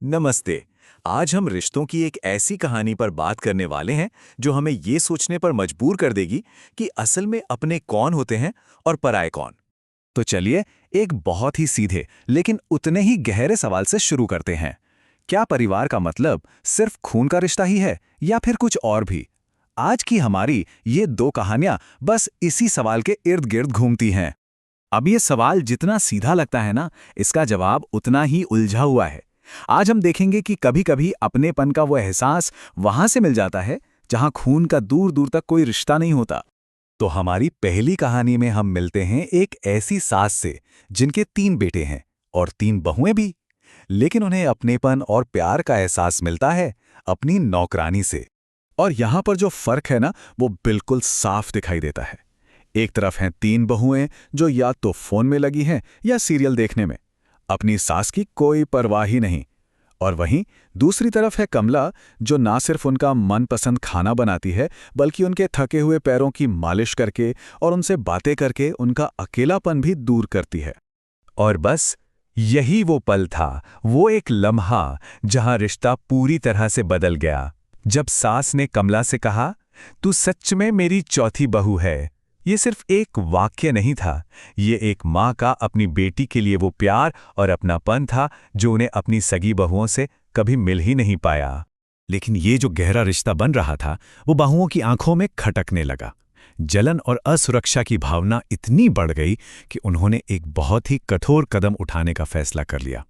नमस्ते। आज हम रिश्तों की एक ऐसी कहानी पर बात करने वाले हैं जो हमें ये सोचने पर मजबूर कर देगी कि असल में अपने कौन होते हैं और पराये कौन। तो चलिए एक बहुत ही सीधे लेकिन उतने ही गहरे सवाल से शुरू करते हैं। क्या परिवार का मतलब सिर्फ खून का रिश्ता ही है या फिर कुछ और भी? आज की हमारी ये दो कहानियां बस इसी सवाल के इर्द गिर्द घूमती हैं। अब ये सवाल जितना सीधा लगता है ना, इसका जवाब उतना ही उलझा हुआ है। आज हम देखेंगे कि कभी-कभी अपनेपन का वो एहसास वहां से मिल जाता है जहां खून का दूर-दूर तक कोई रिश्ता नहीं होता। तो हमारी पहली कहानी में हम मिलते हैं एक ऐसी सास से जिनके 3 बेटे हैं और 3 बहुएं भी। लेकिन उन्हें अपनेपन और प्यार का एहसास मिलता है अपनी नौकरानी से। और यहां पर जो फर्क है ना, वो बिल्कुल साफ दिखाई देता है। एक तरफ हैं 3 बहुएं जो या तो फोन में लगी हैं या सीरियल देखने में, अपनी सास की कोई परवाह ही नहीं। और वहीं दूसरी तरफ है कमला, जो ना सिर्फ उनका मनपसंद खाना बनाती है बल्कि उनके थके हुए पैरों की मालिश करके और उनसे बातें करके उनका अकेलापन भी दूर करती है। और बस यही वो पल था, वो एक लम्हा जहां रिश्ता पूरी तरह से बदल गया। जब सास ने कमला से कहा, "तू सच में मेरी चौथी बहू है।" ये सिर्फ एक वाक्य नहीं था, ये एक माँ का अपनी बेटी के लिए वो प्यार और अपनापन था जो उन्हें अपनी सगी बहुओं से कभी मिल ही नहीं पाया। लेकिन ये जो गहरा रिश्ता बन रहा था, वो बहुओं की आंखों में खटकने लगा। जलन और असुरक्षा की भावना इतनी बढ़ गई कि उन्होंने एक बहुत ही कठोर कदम उठाने का फैसला कर लिया।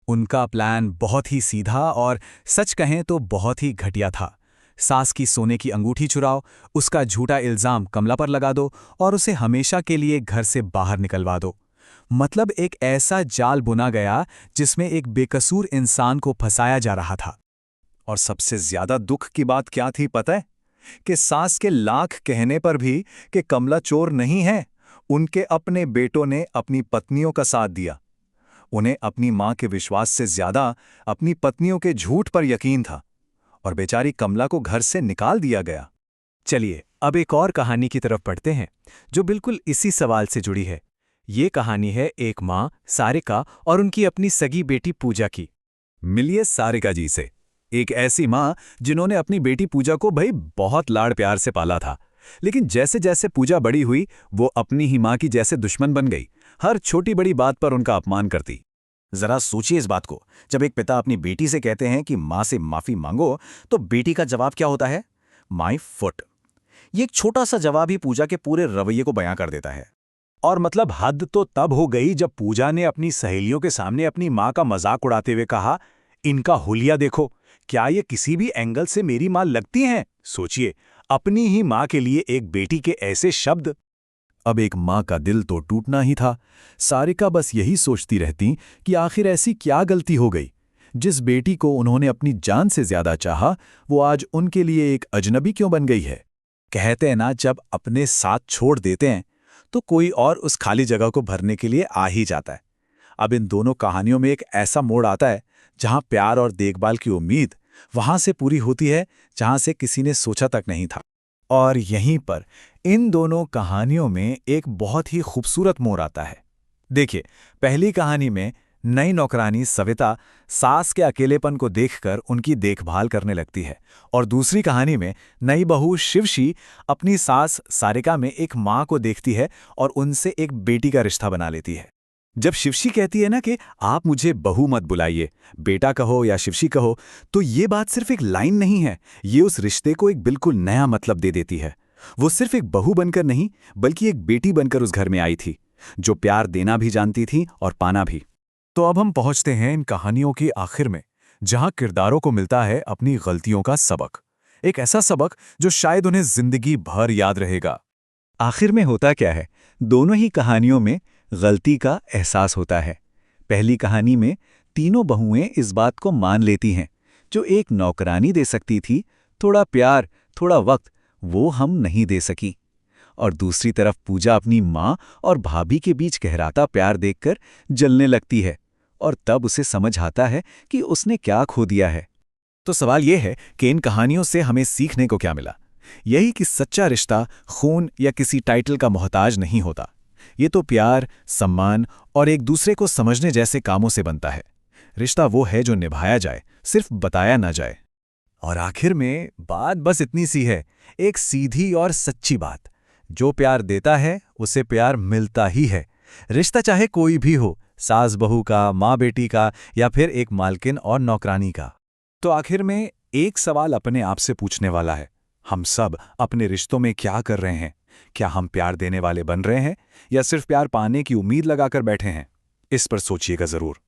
उनका प्लान बहुत ही सीधा और सच कहें तो बहुत ही घटिया था। सास की सोने की अंगूठी चुराओ, उसका झूठा इल्जाम कमला पर लगा दो और उसे हमेशा के लिए घर से बाहर निकलवा दो। मतलब एक ऐसा जाल बुना गया जिसमें एक बेकसूर इंसान को फंसाया जा रहा था। और सबसे ज्यादा दुख की बात क्या थी पता है? कि सास के लाख कहने पर भी कि कमला चोर नहीं है, उनके अपने बेटों ने अपनी पत्नियों का साथ दिया। उन्हें अपनी मां के विश्वास से ज्यादा अपनी पत्नियों के झूठ पर यकीन था और बेचारी कमला को घर से निकाल दिया गया। चलिए अब एक और कहानी की तरफ बढ़ते हैं जो बिल्कुल इसी सवाल से जुड़ी है। ये कहानी है एक माँ सारिका और उनकी अपनी सगी बेटी पूजा की। मिलिए सारिका जी से, एक ऐसी माँ जिन्होंने अपनी बेटी पूजा को भाई बहुत लाड़ प्यार से पाला था। लेकिन जैसे जैसे पूजा बड़ी हुई, वो अपनी ही माँ की जैसे दुश्मन बन गई। हर छोटी बड़ी बात पर उनका अपमान करती। जरा सोचिए इस बात को, जब एक पिता अपनी बेटी से कहते हैं कि माँ से माफी मांगो, तो बेटी का जवाब क्या होता है? My foot. ये एक छोटा सा जवाब ही पूजा के पूरे रवैये को बयां कर देता है। और मतलब हद तो तब हो गई जब पूजा ने अपनी सहेलियों के सामने अपनी माँ का मजाक उड़ाते हुए कहा, "इनका हुलिया देखो, क्या ये किसी भी एंगल से मेरी माँ लगती हैं?" सोचिए, अपनी ही माँ के लिए एक बेटी के ऐसे शब्द। अब एक माँ का दिल तो टूटना ही था। सारिका बस यही सोचती रहती कि आखिर ऐसी क्या गलती हो गई। जिस बेटी को उन्होंने अपनी जान से ज्यादा चाहा, वो आज उनके लिए एक अजनबी क्यों बन गई है? कहते हैं ना, जब अपने साथ छोड़ देते हैं तो कोई और उस खाली जगह को भरने के लिए आ ही जाता है। अब इन दोनों कहानियों में एक ऐसा मोड़ आता है जहां प्यार और देखभाल की उम्मीद वहां से पूरी होती है जहां से किसी ने सोचा तक नहीं था। और यहीं पर इन दोनों कहानियों में एक बहुत ही खूबसूरत मोड़ आता है। देखिए, पहली कहानी में नई नौकरानी सविता सास के अकेलेपन को देखकर उनकी देखभाल करने लगती है और दूसरी कहानी में नई बहू शिवशी अपनी सास सारिका में एक माँ को देखती है और उनसे एक बेटी का रिश्ता बना लेती है। जब शिवशी कहती है ना कि आप मुझे बहू मत बुलाइए, बेटा कहो या शिवशी कहो, तो ये बात सिर्फ एक लाइन नहीं है, ये उस रिश्ते को एक बिल्कुल नया मतलब दे देती है। वो सिर्फ एक बहू बनकर नहीं, बल्कि एक बेटी बनकर उस घर में आई थी, जो प्यार देना भी जानती थी और पाना भी। तो अब हम पहुंचते हैं इन कहानियों के आखिर में, जहां किरदारों को मिलता है अपनी गलतियों का सबक। एक ऐसा सबक जो शायद उन्हें जिंदगी भर याद रहेगा। आखिर में होता क्या है? दोनों ही कहानियों में गलती का एहसास होता है। पहली कहानी में तीनों बहुएं इस बात को मान लेती हैं, जो एक नौकरानी दे सकती थी, थोड़ा प्यार, थोड़ा वक्त, वो हम नहीं दे सकी। और दूसरी तरफ पूजा अपनी माँ और भाभी के बीच गहराता प्यार देखकर जलने लगती है और तब उसे समझ आता है कि उसने क्या खो दिया है। तो सवाल यह है कि इन कहानियों से हमें सीखने को क्या मिला? यही कि सच्चा रिश्ता खून या किसी टाइटल का मोहताज नहीं होता। ये तो प्यार, सम्मान और एक दूसरे को समझने जैसे कामों से बनता है। रिश्ता वो है जो निभाया जाए, सिर्फ बताया ना जाए। और आखिर में बात बस इतनी सी है, एक सीधी और सच्ची बात। जो प्यार देता है उसे प्यार मिलता ही है। रिश्ता चाहे कोई भी हो, सास बहू का, माँ बेटी का, या फिर एक मालकिन और नौकरानी का। तो आखिर में एक सवाल अपने आप से पूछने वाला है, हम सब अपने रिश्तों में क्या कर रहे हैं? क्या हम प्यार देने वाले बन रहे हैं, या सिर्फ प्यार पाने की उम्मीद लगाकर बैठे हैं? इस पर सोचिएगा जरूर।